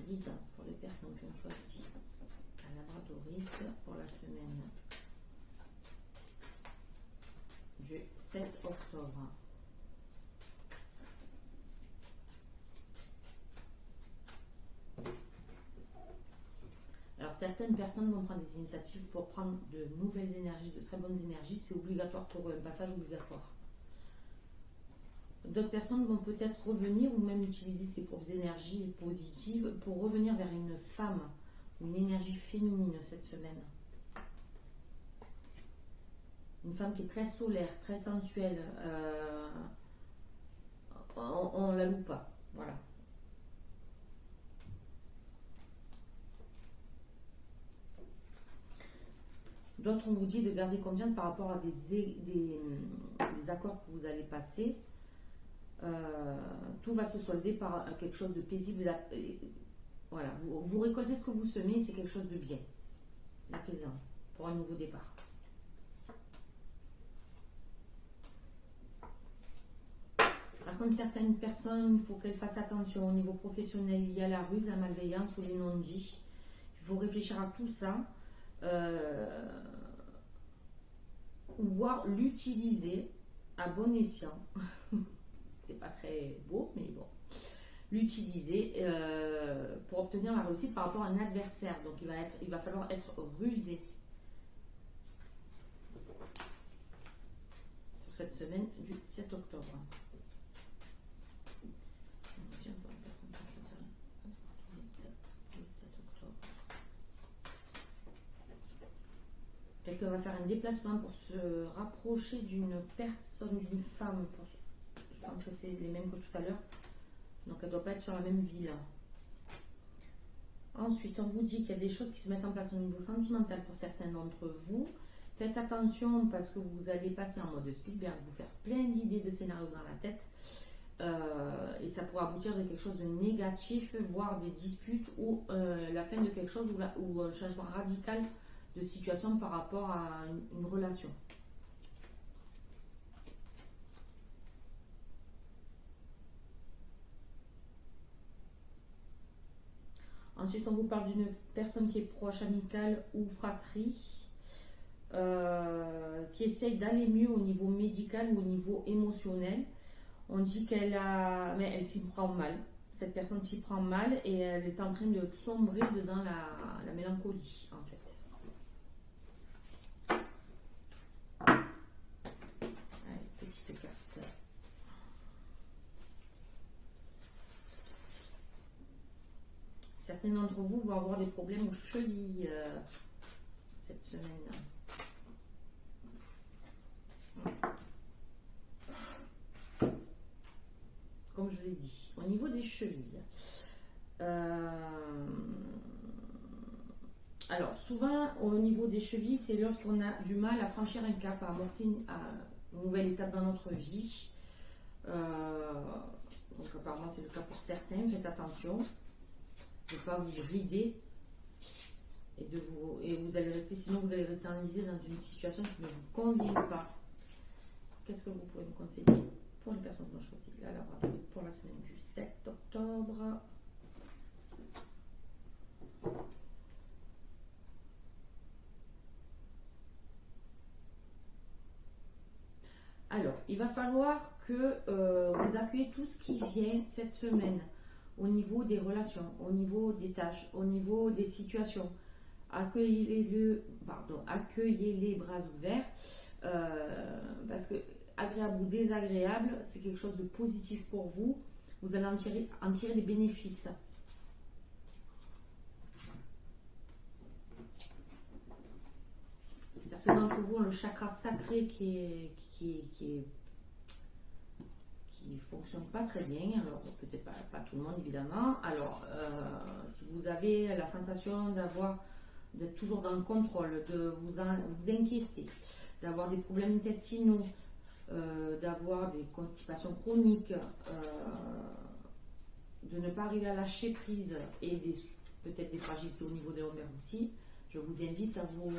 guidance pour les personnes qui ont choisi la labradorite pour la semaine du 7 octobre. Alors certaines personnes vont prendre des initiatives pour prendre de nouvelles énergies, de très bonnes énergies. C'est obligatoire pour eux, un passage obligatoire. D'autres personnes vont peut-être revenir ou même utiliser ces propres énergies positives pour revenir vers une femme, une énergie féminine cette semaine. Une femme qui est très solaire, très sensuelle. On la loue pas, voilà. D'autres, on vous dit de garder confiance par rapport à des accords que vous allez passer. Tout va se solder par quelque chose de paisible. Voilà, vous récoltez ce que vous semez, c'est quelque chose de bien, d'apaisant, pour un nouveau départ. Par contre, certaines personnes, il faut qu'elles fassent attention au niveau professionnel. Il y a la ruse, la malveillance ou les non-dits. Il faut réfléchir à tout ça. Voire l'utiliser à bon escient. C'est pas très beau, mais bon. L'utiliser pour obtenir la réussite par rapport à un adversaire. Donc il va falloir être rusé sur cette semaine du 7 octobre. Quelqu'un va faire un déplacement pour se rapprocher d'une personne, d'une femme. Je pense que c'est les mêmes que tout à l'heure. Donc elle ne doit pas être sur la même ville. Ensuite, on vous dit qu'il y a des choses qui se mettent en place au niveau sentimental pour certains d'entre vous. Faites attention parce que vous allez passer en mode Spielberg, vous faire plein d'idées de scénarios dans la tête. Et ça pourra aboutir à quelque chose de négatif, voire des disputes ou la fin de quelque chose ou un changement radical de situation par rapport à une relation. Ensuite, on vous parle d'une personne qui est proche, amicale ou fratrie, qui essaye d'aller mieux au niveau médical ou au niveau émotionnel. On dit mais elle s'y prend mal. Cette personne s'y prend mal et elle est en train de sombrer dans la mélancolie, en fait. Allez, petite carte. Certains d'entre vous vont avoir des problèmes aux chevilles cette semaine. Comme je l'ai dit, au niveau des chevilles. Alors, souvent, au niveau des chevilles, c'est lorsqu'on a du mal à franchir un cap, à amorcer une nouvelle étape dans notre vie. Donc, apparemment, c'est le cas pour certains. Faites attention de ne pas vous brider et vous allez rester, sinon vous allez rester enlisé dans une situation qui ne vous convient pas. Qu'est-ce que vous pouvez me conseiller pour les personnes qui ont choisi la labradorite pour la semaine du 7 octobre? Alors, il va falloir que vous accueillez tout ce qui vient cette semaine au niveau des relations, au niveau des tâches, au niveau des situations. Accueillez les bras ouverts parce que agréable ou désagréable, c'est quelque chose de positif pour vous. Vous allez en tirer des bénéfices. Certains d'entre vous ont le chakra sacré qui fonctionne pas très bien, alors peut-être pas tout le monde évidemment. Alors si vous avez la sensation d'être toujours dans le contrôle, de vous inquiéter, d'avoir des problèmes intestinaux, d'avoir des constipations chroniques, de ne pas arriver à lâcher prise et peut-être des fragilités au niveau des lombaires aussi, je vous invite à vous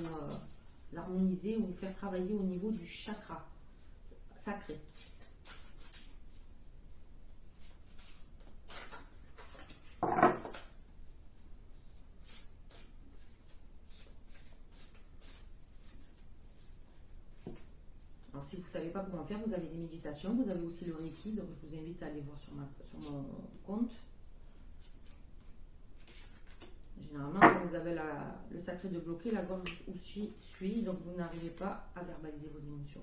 harmoniser ou vous faire travailler au niveau du chakra sacré. si vous ne savez pas comment faire, vous avez des méditations, vous avez aussi le Reiki, donc je vous invite à aller voir sur mon compte. Généralement, quand vous avez le sacré de bloquer, la gorge aussi suit, donc vous n'arrivez pas à verbaliser vos émotions.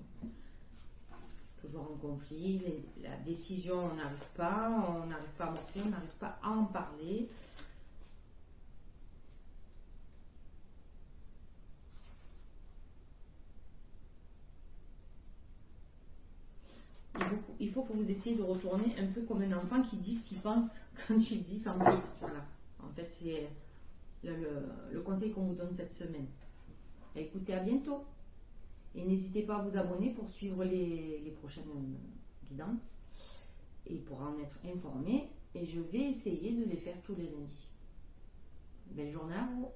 Toujours en conflit, la décision, on n'arrive pas à amorcer, on n'arrive pas à en parler. Il faut que vous essayiez de retourner un peu comme un enfant qui dit ce qu'il pense quand il dit sans filtre. Voilà. En fait, c'est le conseil qu'on vous donne cette semaine. Écoutez, à bientôt. Et n'hésitez pas à vous abonner pour suivre les prochaines guidances et pour en être informé. Et je vais essayer de les faire tous les lundis. Belle journée à vous.